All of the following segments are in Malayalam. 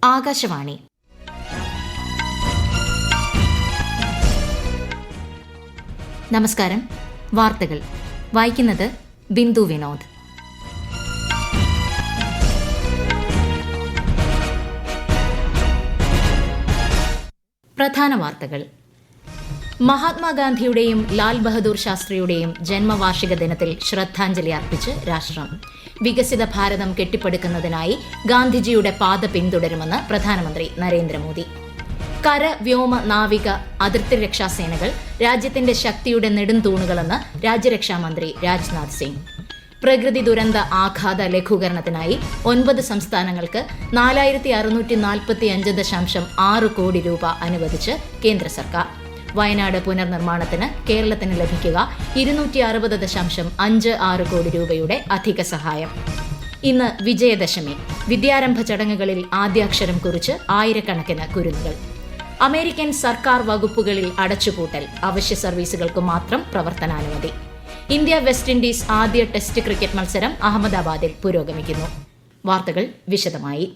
ആകാശവാണി. നമസ്കാരം. വാർത്തകൾ വായിക്കുന്നത് ബിന്ദു വിനോദ്. പ്രധാന വാർത്തകൾ. മഹാത്മാഗാന്ധിയുടെയും ലാൽ ബഹദൂർ ശാസ്ത്രിയുടെയും ജന്മവാർഷിക ദിനത്തിൽ ശ്രദ്ധാഞ്ജലി അർപ്പിച്ച് രാഷ്ട്രം. വികസിത ഭാരതം കെട്ടിപ്പടുക്കുന്നതിനായി ഗാന്ധിജിയുടെ പാത പിന്തുടരുമെന്ന് പ്രധാനമന്ത്രി നരേന്ദ്രമോദി. കര, വ്യോമ, നാവിക, അതിർത്തി രക്ഷാസേനകൾ രാജ്യത്തിന്റെ ശക്തിയുടെ നെടുംതൂണുകളെന്ന് രാജ്യരക്ഷാമന്ത്രി രാജ്നാഥ് സിംഗ്. പ്രകൃതി ദുരന്ത ആഘാത ലഘൂകരണത്തിനായി 9 സംസ്ഥാനങ്ങൾക്ക് 4645.6 കോടി രൂപ അനുവദിച്ച് കേന്ദ്ര സർക്കാർ. വയനാട് പുനർനിർമ്മാണത്തിന് കേരളത്തിന് ലഭിക്കുക 260.56 കോടി രൂപയുടെ അധിക സഹായം. ഇന്ന് വിജയദശമി. വിദ്യാരംഭ ചടങ്ങുകളിൽ ആദ്യാക്ഷരം കുറിച്ച് ആയിരക്കണക്കിന് കുരുന്നുകൾ. അമേരിക്കൻ സർക്കാർ വകുപ്പുകളിൽ അടച്ചുപൂട്ടൽ. അവശ്യ സർവീസുകൾക്ക് മാത്രം പ്രവർത്തനാനുമതി. ഇന്ത്യ വെസ്റ്റ് ഇൻഡീസ് ആദ്യ ടെസ്റ്റ് ക്രിക്കറ്റ് മത്സരം അഹമ്മദാബാദിൽ പുരോഗമിക്കുന്നു. വാർത്തകൾ വിശദമായി.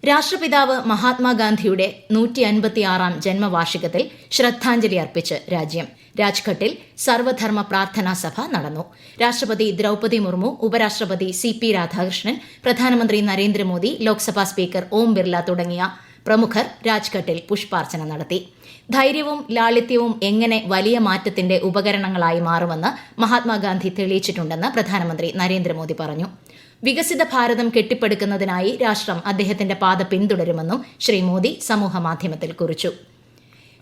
രാഷ്ട്രപിതാവ് മഹാത്മാഗാന്ധിയുടെ 156ാം ജന്മവാർഷികത്തിൽ ശ്രദ്ധാഞ്ജലി അർപ്പിച്ച് രാജ്യം. രാജ്ഘട്ടിൽ സർവധർമ്മ പ്രാർത്ഥനാ സഭ നടന്നു. രാഷ്ട്രപതി ദ്രൌപദി മുർമു, ഉപരാഷ്ട്രപതി CP രാധാകൃഷ്ണൻ, പ്രധാനമന്ത്രി നരേന്ദ്രമോദി, ലോക്സഭാ സ്പീക്കർ ഓം ബിർല തുടങ്ങിയ പ്രമുഖർ രാജ്ഘട്ടിൽ പുഷ്പാർച്ചന നടത്തി. ധൈര്യവും ലാളിത്യവും എങ്ങനെ വലിയ മാറ്റത്തിന്റെ ഉപകരണങ്ങളായി മാറുമെന്ന് മഹാത്മാഗാന്ധി തെളിയിച്ചിട്ടുണ്ടെന്ന് പ്രധാനമന്ത്രി നരേന്ദ്രമോദി പറഞ്ഞു. വികസിത ഭാരതം കെട്ടിപ്പടുക്കുന്നതിനായി രാഷ്ട്രം അദ്ദേഹത്തിന്റെ പാത പിന്തുടരുമെന്നും ശ്രീ മോദി സമൂഹമാധ്യമത്തിൽ കുറിച്ചു.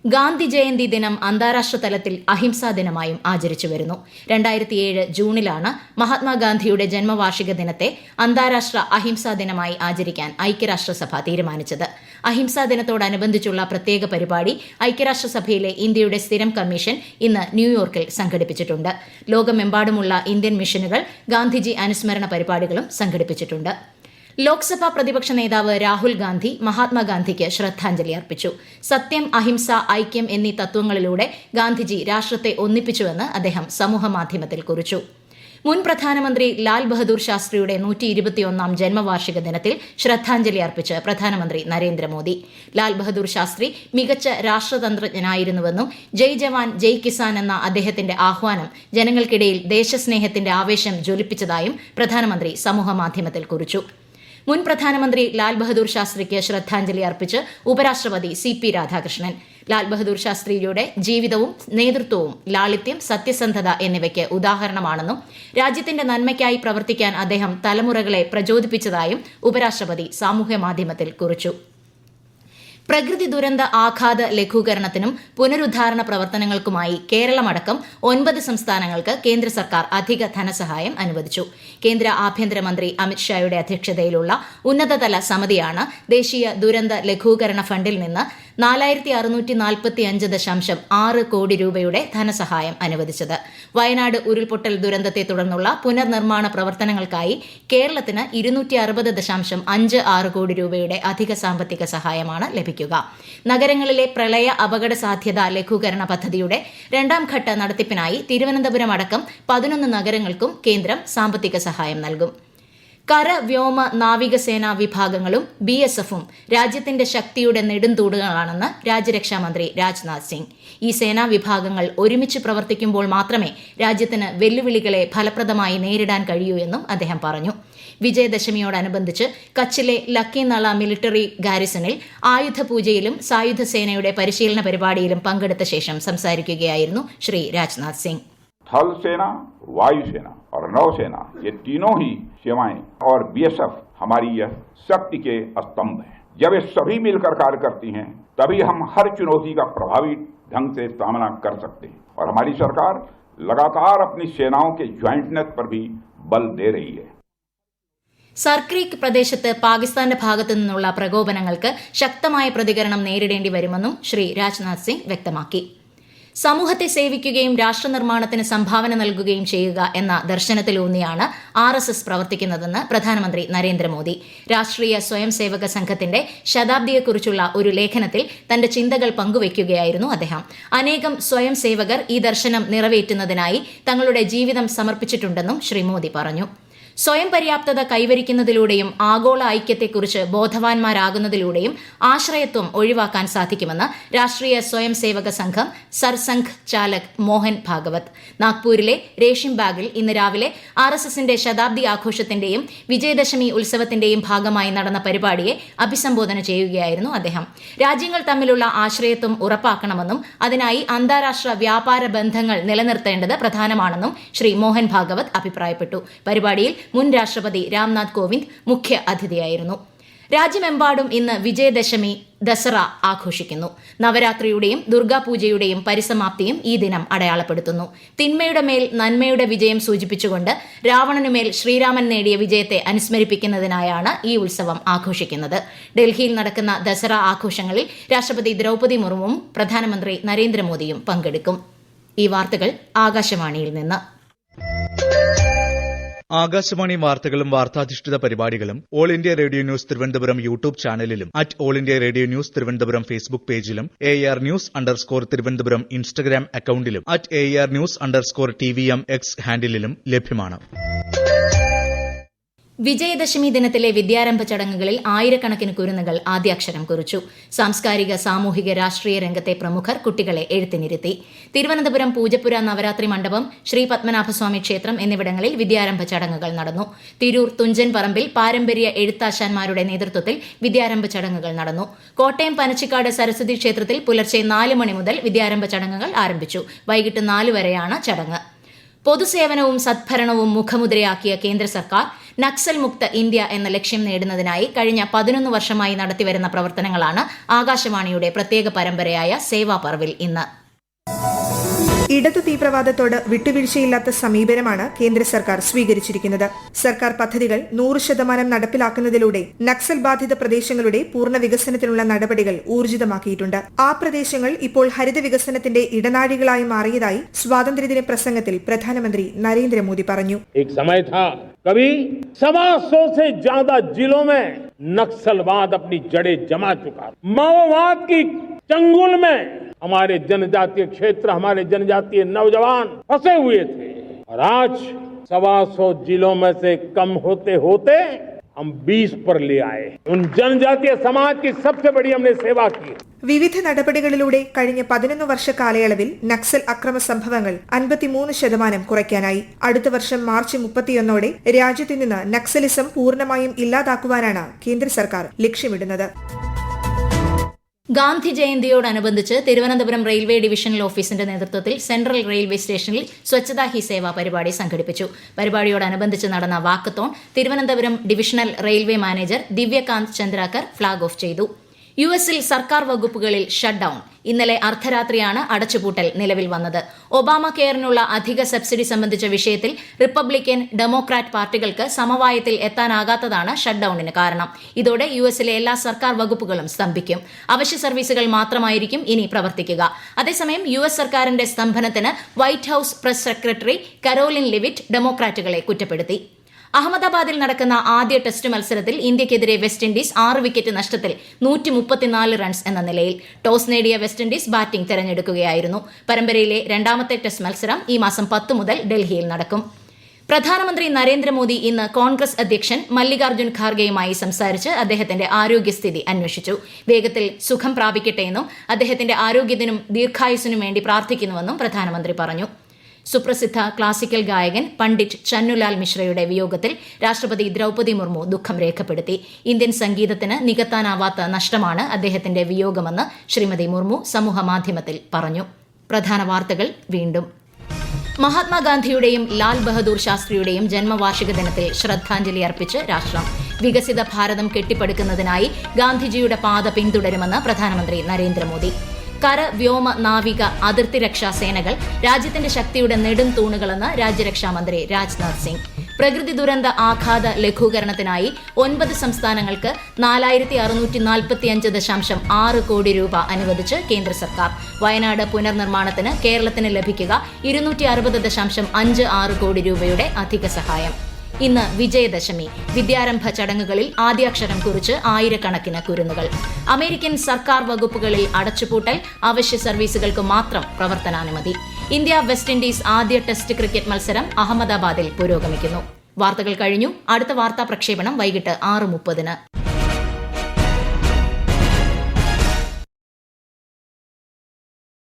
ഗാന്ധി ജയന്തി ദിനം അന്താരാഷ്ട്ര തലത്തിൽ അഹിംസാ ദിനമായും ആചരിച്ചു വരുന്നു. 2007 ജൂണിലാണ് മഹാത്മാഗാന്ധിയുടെ ജന്മവാർഷിക ദിനത്തെ അന്താരാഷ്ട്ര അഹിംസാ ദിനമായി ആചരിക്കാൻ ഐക്യരാഷ്ട്രസഭ തീരുമാനിച്ചത്. അഹിംസാ ദിനത്തോടനുബന്ധിച്ചുള്ള പ്രത്യേക പരിപാടി ഐക്യരാഷ്ട്രസഭയിലെ ഇന്ത്യയുടെ സ്ഥിരം കമ്മീഷൻ ഇന്ന് ന്യൂയോർക്കിൽ സംഘടിപ്പിച്ചിട്ടുണ്ട്. ലോകമെമ്പാടുമുള്ള ഇന്ത്യൻ മിഷനുകൾ ഗാന്ധിജി അനുസ്മരണ പരിപാടികളും സംഘടിപ്പിച്ചിട്ടുണ്ട്. ലോക്സഭാ പ്രതിപക്ഷ നേതാവ് രാഹുൽ ഗാന്ധി മഹാത്മാഗാന്ധിക്ക് ശ്രദ്ധാഞ്ജലി അർപ്പിച്ചു. സത്യം, അഹിംസ, ഐക്യം എന്നീ തത്വങ്ങളിലൂടെ ഗാന്ധിജി രാഷ്ട്രത്തെ ഒന്നിപ്പിച്ചുവെന്ന് അദ്ദേഹം സമൂഹമാധ്യമത്തിൽ കുറിച്ചു. മുൻ പ്രധാനമന്ത്രി ലാൽ ബഹദൂർ ശാസ്ത്രിയുടെ 121ാം ജന്മവാർഷിക ദിനത്തിൽ ശ്രദ്ധാഞ്ജലി അർപ്പിച്ച് പ്രധാനമന്ത്രി നരേന്ദ്രമോദി. ലാൽ ബഹദൂർ ശാസ്ത്രി മികച്ച രാഷ്ട്രതന്ത്രജ്ഞനായിരുന്നുവെന്നും ജയ് ജവാൻ ജയ് കിസാൻ എന്ന അദ്ദേഹത്തിന്റെ ആഹ്വാനം ജനങ്ങൾക്കിടയിൽ ദേശസ്നേഹത്തിന്റെ ആവേശം ജ്വലിപ്പിച്ചതായും പ്രധാനമന്ത്രി സമൂഹമാധ്യമത്തിൽ കുറിച്ചു. മുൻ പ്രധാനമന്ത്രി ലാൽ ബഹദൂർ ശാസ്ത്രിക്ക് ശ്രദ്ധാഞ്ജലി അർപ്പിച്ച് ഉപരാഷ്ട്രപതി CP രാധാകൃഷ്ണൻ. ലാൽ ബഹദൂർ ശാസ്ത്രിയുടെ ജീവിതവും നേതൃത്വവും ലാളിത്യം, സത്യസന്ധത എന്നിവയ്ക്ക് ഉദാഹരണമാണെന്നും രാജ്യത്തിന്റെ നന്മയ്ക്കായി പ്രവർത്തിക്കാൻ അദ്ദേഹം തലമുറകളെ പ്രചോദിപ്പിച്ചതായും ഉപരാഷ്ട്രപതി സാമൂഹ്യമാധ്യമത്തിൽ കുറിച്ചു. പ്രകൃതി ദുരന്ത ആഘാത ലഘൂകരണത്തിനും പുനരുദ്ധാരണ പ്രവർത്തനങ്ങൾക്കുമായി കേരളമടക്കം 9 സംസ്ഥാനങ്ങൾക്ക് കേന്ദ്ര സർക്കാർ അധിക ധനസഹായം അനുവദിച്ചു. കേന്ദ്ര ആഭ്യന്തരമന്ത്രി അമിത്ഷായുടെ അധ്യക്ഷതയിലുള്ള ഉന്നതതല സമിതിയാണ് ദേശീയ ദുരന്ത ലഘൂകരണ ഫണ്ടിൽ നിന്ന് 4645.6 കോടി രൂപയുടെ ധനസഹായം അനുവദിച്ചത്. വയനാട് ഉരുൾപൊട്ടൽ ദുരന്തത്തെ തുടർന്നുള്ള പുനർനിർമ്മാണ പ്രവർത്തനങ്ങൾക്കായി കേരളത്തിന് 260.56 കോടി രൂപയുടെ അധിക സാമ്പത്തിക സഹായമാണ് ലഭിക്കുക. നഗരങ്ങളിലെ പ്രളയ അപകട സാധ്യത ലഘൂകരണ പദ്ധതിയുടെ 2ാം ഘട്ട നടത്തിപ്പിനായി തിരുവനന്തപുരം അടക്കം 11 നഗരങ്ങൾക്കും കേന്ദ്രം സാമ്പത്തിക സഹായം നൽകും. കര, വ്യോമ, നാവികസേനാ വിഭാഗങ്ങളും BSFും രാജ്യത്തിന്റെ ശക്തിയുടെ നെടുംതൂണുകളാണെന്ന് രാജ്യരക്ഷാമന്ത്രി രാജ്നാഥ് സിംഗ്. ഈ സേനാ വിഭാഗങ്ങൾ ഒരുമിച്ച് പ്രവർത്തിക്കുമ്പോൾ മാത്രമേ രാജ്യത്തിന് വെല്ലുവിളികളെ ഫലപ്രദമായി നേരിടാൻ കഴിയൂ എന്നും അദ്ദേഹം പറഞ്ഞു. വിജയദശമിയോടനുബന്ധിച്ച് കച്ചിലെ ലക്കിനള മിലിറ്ററി ഗാരിസണിൽ ആയുധപൂജയിലും സായുധ സേനയുടെ പരിശീലന പരിപാടിയിലും പങ്കെടുത്ത ശേഷം സംസാരിക്കുകയായിരുന്നു ശ്രീ രാജ്നാഥ് സിംഗ്. थल सेना, वायुसेना और नौसेना, ये तीनों ही सेवाएं और BSF हमारी यह शक्ति के स्तंभ हैं. जब ये सभी मिलकर कार्य करती हैं, तभी हम हर चुनौती का प्रभावी ढंग से सामना कर सकते हैं. और हमारी सरकार लगातार अपनी सेनाओं के ज्वाइंटनेस पर भी बल दे रही है. സർക്രീക്ക് പ്രദേശത്ത് പാകിസ്ഥാന്റെ ഭാഗത്തു നിന്നുള്ള പ്രകോപനങ്ങൾക്ക് ശക്തമായ പ്രതികരണം നേരിടേണ്ടി വരുമെന്നും ശ്രീ രാജ്നാഥ് സിംഗ് വ്യക്തമാക്കി. സമൂഹത്തെ സേവിക്കുകയും രാഷ്ട്രനിർമ്മാണത്തിന് സംഭാവന നൽകുകയും ചെയ്യുക എന്ന ദർശനത്തിലൂന്നിയാണ് RSS പ്രവർത്തിക്കുന്നതെന്ന് പ്രധാനമന്ത്രി നരേന്ദ്രമോദി. രാഷ്ട്രീയ സ്വയം സേവക സംഘത്തിന്റെ ശതാബ്ദിയെക്കുറിച്ചുള്ള ഒരു ലേഖനത്തിൽ തന്റെ ചിന്തകൾ പങ്കുവയ്ക്കുകയായിരുന്നു അദ്ദേഹം. അനേകം സ്വയം സേവകർ ഈ ദർശനം നിറവേറ്റുന്നതിനായി തങ്ങളുടെ ജീവിതം സമർപ്പിച്ചിട്ടുണ്ടെന്നും ശ്രീ മോദി പറഞ്ഞു. സ്വയം പര്യാപ്തത കൈവരിക്കുന്നതിലൂടെയും ആഗോള ഐക്യത്തെക്കുറിച്ച് ബോധവാന്മാരാകുന്നതിലൂടെയും ആശ്രയത്വം ഒഴിവാക്കാൻ സാധിക്കുമെന്ന് രാഷ്ട്രീയ സ്വയം സേവക സംഘം സർസംഘ് ചാലക് മോഹൻ ഭാഗവത്. നാഗ്പൂരിലെ രേഷിം ബാഗിൽ ഇന്ന് രാവിലെ RSSന്റെ ശതാബ്ദി ആഘോഷത്തിന്റെയും വിജയദശമി ഉത്സവത്തിന്റെയും ഭാഗമായി നടന്ന പരിപാടിയെ അഭിസംബോധന ചെയ്യുകയായിരുന്നു അദ്ദേഹം. രാജ്യങ്ങൾ തമ്മിലുള്ള ആശ്രയത്വം ഉറപ്പാക്കണമെന്നും അതിനായി അന്താരാഷ്ട്ര വ്യാപാര ബന്ധങ്ങൾ നിലനിർത്തേണ്ടത് പ്രധാനമാണെന്നും ശ്രീ മോഹൻ ഭാഗവത് അഭിപ്രായപ്പെട്ടു. പരിപാടിയിൽ മുൻ രാഷ്ട്രപതി രാംനാഥ് കോവിന്ദ് മുഖ്യ അതിഥിയായിരുന്നു. രാജ്യമെമ്പാടും ഇന്ന് വിജയദശമി ദസറ ആഘോഷിക്കുന്നു. നവരാത്രിയുടെയും ദുർഗാപൂജയുടെയും പരിസമാപ്തിയും ഈ ദിനം അടയാളപ്പെടുത്തുന്നു. തിന്മയുടെ മേൽ നന്മയുടെ വിജയം സൂചിപ്പിച്ചുകൊണ്ട് രാവണനുമേൽ ശ്രീരാമൻ നേടിയ വിജയത്തെ അനുസ്മരിപ്പിക്കുന്നതിനായാണ് ഈ ഉത്സവം ആഘോഷിക്കുന്നത്. ഡൽഹിയിൽ നടക്കുന്ന ദസറ ആഘോഷങ്ങളിൽ രാഷ്ട്രപതി ദ്രൌപദി മുർമുവും പ്രധാനമന്ത്രി നരേന്ദ്രമോദിയും പങ്കെടുക്കും. ഈ വാർത്തകൾ ആകാശവാണിയിൽ നിന്ന്. ആകാശവാണി വാർത്തകളും വാർത്താധിഷ്ഠിത പരിപാടികളും all India radio news Thiruvananthapuram YouTube ചാനലിലും all India radio news Thiruvananthapuram Facebook പേജിലും AR News_ തിരുവനന്തപുരം ഇൻസ്റ്റഗ്രാം അക്കൌണ്ടിലും AR News_TVM X ഹാൻഡിലും ലഭ്യമാണ്. വിജയദശമി ദിനത്തിലെ വിദ്യാരംഭ ചടങ്ങുകളിൽ ആയിരക്കണക്കിന് കുരുന്നുകൾ ആദ്യാക്ഷരം കുറിച്ചു. സാംസ്കാരിക സാമൂഹിക രാഷ്ട്രീയ രംഗത്തെ പ്രമുഖർ കുട്ടികളെ എഴുത്തിനിരുത്തി. തിരുവനന്തപുരം പൂജപ്പുര നവരാത്രി മണ്ഡപം, ശ്രീ പത്മനാഭസ്വാമി ക്ഷേത്രം എന്നിവിടങ്ങളിൽ വിദ്യാരംഭ ചടങ്ങുകൾ നടന്നു. തിരൂർ തുഞ്ചൻ പറമ്പിൽ പാരമ്പര്യ എഴുത്താശാന്മാരുടെ നേതൃത്വത്തിൽ വിദ്യാരംഭ ചടങ്ങുകൾ നടന്നു. കോട്ടയം പനച്ചിക്കാട് സരസ്വതി ക്ഷേത്രത്തിൽ പുലർച്ചെ 4 മണി മുതൽ വിദ്യാരംഭ ചടങ്ങുകൾ ആരംഭിച്ചു. വൈകിട്ട് 4 വരെയാണ് ചടങ്ങ്. പൊതുസേവനവും സദ്ഭരണവും മുഖമുദ്രയാക്കിയ കേന്ദ്ര സർക്കാർ നക്സൽ മുക്ത ഇന്ത്യ എന്ന ലക്ഷ്യം നേടുന്നതിനായി കഴിഞ്ഞ 11 വർഷമായി നടത്തിവരുന്ന പ്രവർത്തനങ്ങളാണ് ആകാശവാണിയുടെ പ്രത്യേക പരമ്പരയായ സേവാ പർവിൽ ഇന്ന്. ഇടതു തീവ്രവാദത്തോട് വിട്ടുവീഴ്ചയില്ലാത്ത സമീപനമാണ് കേന്ദ്ര സർക്കാർ സ്വീകരിച്ചിരിക്കുന്നത്. സർക്കാർ പദ്ധതികൾ 100% നടപ്പിലാക്കുന്നതിലൂടെ നക്സൽ ബാധിത പ്രദേശങ്ങളുടെ പൂർണ്ണ വികസനത്തിനുള്ള നടപടികൾ ഊർജിതമാക്കിയിട്ടുണ്ട്. ആ പ്രദേശങ്ങൾ ഇപ്പോൾ ഹരിത വികസനത്തിന്റെ ഇടനാഴികളായി മാറിയതായി സ്വാതന്ത്ര്യദിന പ്രസംഗത്തിൽ പ്രധാനമന്ത്രി നരേന്ദ്രമോദി പറഞ്ഞു. कभी 125 से ज्यादा जिलों में नक्सलवाद अपनी जड़ें जमा चुका। माओवाद की चंगुल में हमारे जनजातीय क्षेत्र, हमारे जनजातीय नौजवान फंसे हुए थे और आज 125 जिलों में से कम होते होते हम 20 पर ले आए. उन जनजातीय समाज की सबसे बड़ी हमने सेवा की. വിവിധ നടപടികളിലൂടെ കഴിഞ്ഞ 11 വർഷ കാലയളവിൽ നക്സൽ അക്രമ സംഭവങ്ങൾ 53% കുറയ്ക്കാനായി. അടുത്ത വർഷം മാർച്ച് 31 രാജ്യത്ത് നിന്ന് നക്സലിസം പൂർണ്ണമായും ഇല്ലാതാക്കുവാനാണ് കേന്ദ്ര സർക്കാർ ലക്ഷ്യമിടുന്നത്. ഗാന്ധി ജയന്തിയോടനുബന്ധിച്ച് തിരുവനന്തപുരം റെയിൽവേ ഡിവിഷണൽ ഓഫീസിന്റെ നേതൃത്വത്തിൽ സെൻട്രൽ റെയിൽവേ സ്റ്റേഷനിൽ സ്വച്ഛതാ ഹി സേവ പരിപാടി സംഘടിപ്പിച്ചു. പരിപാടിയോടനുബന്ധിച്ച് നടന്ന walkathon Thiruvananthapuram divisional railway manager Divyakant Chandrakar flag off ചെയ്തു. യുഎസിൽ സർക്കാർ വകുപ്പുകളിൽ ഷട്ട് ഡൌൺ. ഇന്നലെ അർദ്ധരാത്രിയാണ് അടച്ചുപൂട്ടൽ നിലവിൽ വന്നത്. ഒബാമ കെയറിനുള്ള അധിക സബ്സിഡി സംബന്ധിച്ച വിഷയത്തിൽ റിപ്പബ്ലിക്കൻ, ഡെമോക്രാറ്റ് പാർട്ടികൾക്ക് സമവായത്തിൽ എത്താനാകാത്തതാണ് ഷട്ട് ഡൌണിന് കാരണം. ഇതോടെ യുഎസിലെ എല്ലാ സർക്കാർ വകുപ്പുകളും സ്തംഭിക്കും. അവശ്യ സർവീസുകൾ മാത്രമായിരിക്കും ഇനി പ്രവർത്തിക്കുക. അതേസമയം യുഎസ് സർക്കാരിന്റെ സ്തംഭനത്തിന് white house press secretary Karoline Leavitt ഡെമോക്രാറ്റുകളെ കുറ്റപ്പെടുത്തി. അഹമ്മദാബാദിൽ നടക്കുന്ന ആദ്യ ടെസ്റ്റ് മത്സരത്തിൽ ഇന്ത്യക്കെതിരെ വെസ്റ്റ് ഇൻഡീസ് 6 വിക്കറ്റ് നഷ്ടത്തിൽ 134 റൺസ് എന്ന നിലയിൽ. ടോസ് നേടിയ വെസ്റ്റ് ഇൻഡീസ് ബാറ്റിംഗ് തെരഞ്ഞെടുക്കുകയായിരുന്നു. പരമ്പരയിലെ രണ്ടാമത്തെ ടെസ്റ്റ് മത്സരം ഈ മാസം 10 മുതൽ ഡൽഹിയിൽ നടക്കും. പ്രധാനമന്ത്രി നരേന്ദ്രമോദി ഇന്ന് കോൺഗ്രസ് അധ്യക്ഷൻ മല്ലികാർജ്ജുൻ ഖാർഗെയുമായി സംസാരിച്ച് അദ്ദേഹത്തിന്റെ ആരോഗ്യസ്ഥിതി അന്വേഷിച്ചു. വേഗത്തിൽ സുഖം പ്രാപിക്കട്ടെയെന്നും അദ്ദേഹത്തിന്റെ ആരോഗ്യത്തിനും ദീർഘായുസ്സിനും വേണ്ടി പ്രാർത്ഥിക്കുന്നുവെന്നും പ്രധാനമന്ത്രി പറഞ്ഞു. സുപ്രസിദ്ധ ക്ലാസിക്കൽ ഗായകൻ പണ്ഡിറ്റ് ചന്നുലാൽ മിശ്രയുടെ വിയോഗത്തിൽ രാഷ്ട്രപതി ദ്രൌപദി മുർമു ദുഃഖം രേഖപ്പെടുത്തി. ഇന്ത്യൻ സംഗീതത്തിന് നികത്താനാവാത്ത നഷ്ടമാണ് അദ്ദേഹത്തിന്റെ വിയോഗമെന്ന് ശ്രീമതി മുർമു സമൂഹമാധ്യമത്തിൽ പറഞ്ഞു. പ്രധാന വാർത്തകൾ വീണ്ടും. മഹാത്മാഗാന്ധിയുടെയും ലാൽ ബഹദൂർ ശാസ്ത്രിയുടെയും ജന്മവാർഷിക ദിനത്തിൽ ശ്രദ്ധാഞ്ജലി അർപ്പിച്ച് രാഷ്ട്രം. വികസിത ഭാരതം കെട്ടിപ്പടുക്കുന്നതിനായി ഗാന്ധിജിയുടെ പാത പിന്തുടരുമെന്ന് പ്രധാനമന്ത്രി നരേന്ദ്രമോദി. കര, വ്യോമ, നാവിക, അതിർത്തി രക്ഷാ സേനകൾ രാജ്യത്തിന്റെ ശക്തിയുടെ നെടും തൂണുകളെന്ന് രാജ്യരക്ഷാമന്ത്രി രാജ്നാഥ് സിംഗ്. പ്രകൃതി ദുരന്ത ആഘാത ലഘൂകരണത്തിനായി 9 സംസ്ഥാനങ്ങൾക്ക് 4645.6 കോടി രൂപ അനുവദിച്ച് കേന്ദ്ര സർക്കാർ. വയനാട് പുനർനിർമ്മാണത്തിന് കേരളത്തിന് ലഭിക്കുക 260.56 കോടി രൂപയുടെ അധിക സഹായം. ഇന്ന് വിജയദശമി. വിദ്യാരംഭ ചടങ്ങുകളിൽ ആദ്യാക്ഷരം കുറിച്ച് ആയിരക്കണക്കിന് കുരുന്നുകൾ. അമേരിക്കൻ സർക്കാർ വകുപ്പുകളിൽ അടച്ചുപൂട്ടൽ, അവശ്യ സർവീസുകൾക്ക് മാത്രം പ്രവർത്തനാനുമതി. ഇന്ത്യ വെസ്റ്റ് ഇൻഡീസ് ആദ്യ ടെസ്റ്റ് ക്രിക്കറ്റ് മത്സരം അഹമ്മദാബാദിൽ പുരോഗമിക്കുന്നു. വാർത്തകൾ കഴിഞ്ഞു. അടുത്ത വാർത്താ പ്രക്ഷേപണം വൈകിട്ട് 6:30.